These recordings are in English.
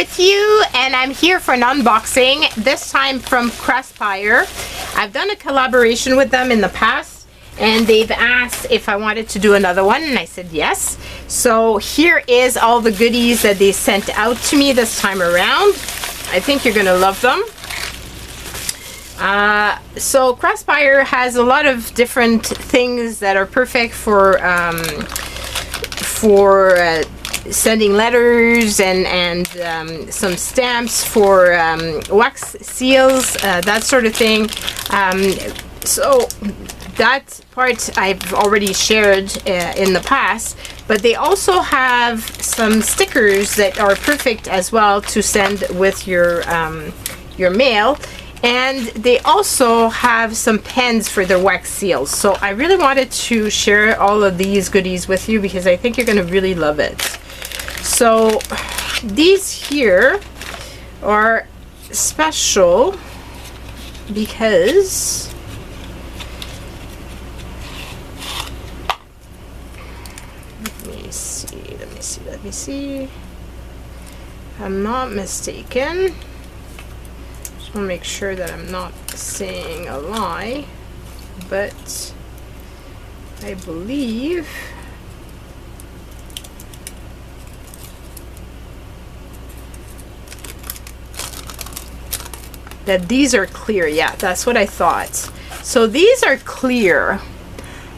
with you, and I'm here for an unboxing, this time from Craspire. I've done a collaboration with them in the past, and they've asked if I wanted to do another one, and I said yes. So here is all the goodies that they sent out to me this time around. I think you're gonna love them. So Craspire has a lot of different things that are perfect for sending letters and some stamps for wax seals, that sort of thing. So that part I've already shared in the past, but they also have some stickers that are perfect as well to send with your mail. And they also have some pens for their wax seals. So I really wanted to share all of these goodies with you because I think you're going to really love it. So these here are special because let me see. If I'm not mistaken. Just want to make sure that I'm not saying a lie, but I believe that these are clear. Yeah, that's what I thought. So these are clear,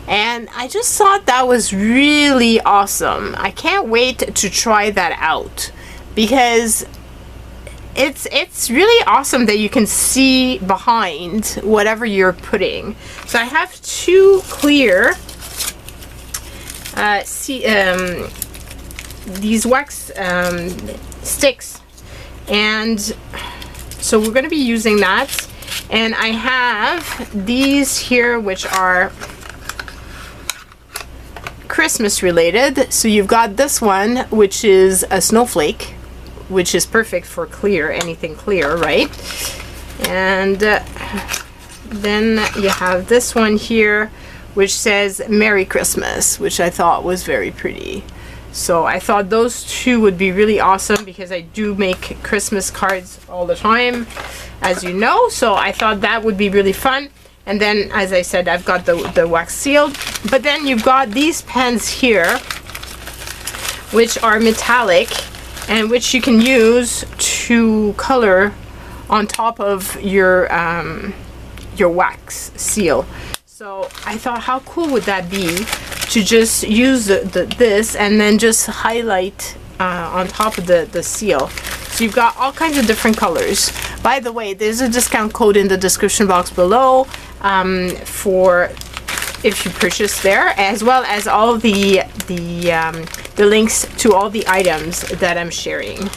and I just thought that was really awesome. I can't wait to try that out because it's really awesome that you can see behind whatever you're putting. So I have two clear these wax sticks, and so we're going to be using that. And I have these here which are Christmas related. So you've got this one which is a snowflake, which is perfect for clear, anything clear, right? And then you have this one here which says Merry Christmas, which I thought was very pretty. So I thought those two would be really awesome because I do make Christmas cards all the time, as you know. So I thought that would be really fun. And then, as I said, I've got the wax sealed. But then you've got these pens here, which are metallic, and which you can use to color on top of your wax seal. So I thought, how cool would that be to just use this and then just highlight on top of the seal. So you've got all kinds of different colors. By the way, there's a discount code in the description box below for if you purchase there, as well as all the links to all the items that I'm sharing.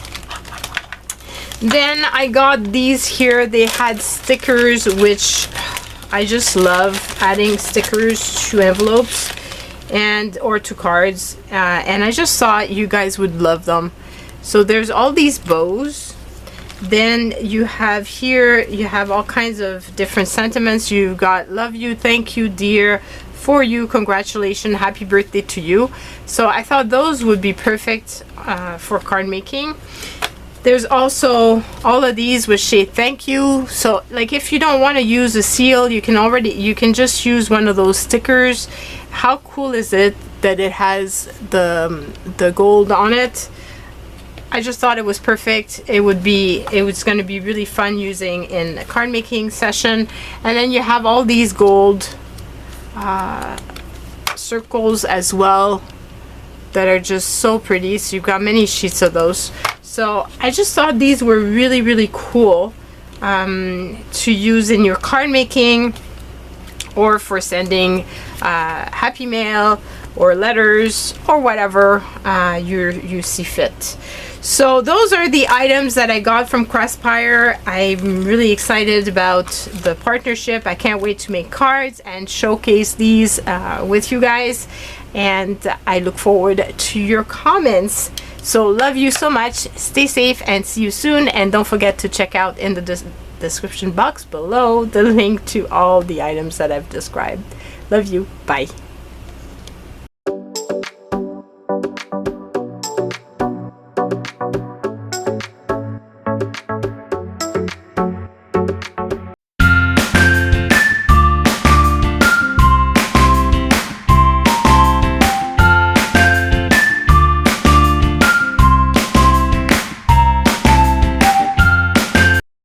Then I got these here. They had stickers, which I just love adding stickers to envelopes and or to cards, and I just thought you guys would love them. So there's all these bows. Then you have here, you have all kinds of different sentiments. You got love you, thank you, dear, for you, congratulations, happy birthday to you. So I thought those would be perfect for card making. There's also all of these which say thank you. So like if you don't want to use a seal, you can just use one of those stickers. How cool is it that it has the gold on it? I just thought it was perfect. It was going to be really fun using in a card making session. And then you have all these gold circles as well that are just so pretty. So you've got many sheets of those. So I just thought these were really, really cool to use in your card making or for sending happy mail or letters or whatever you see fit. So those are the items that I got from Craspire. I'm really excited about the partnership. I can't wait to make cards and showcase these with you guys. And I look forward to your comments. So love you so much. Stay safe and see you soon. And don't forget to check out in the description box below the link to all the items that I've described. Love you. Bye.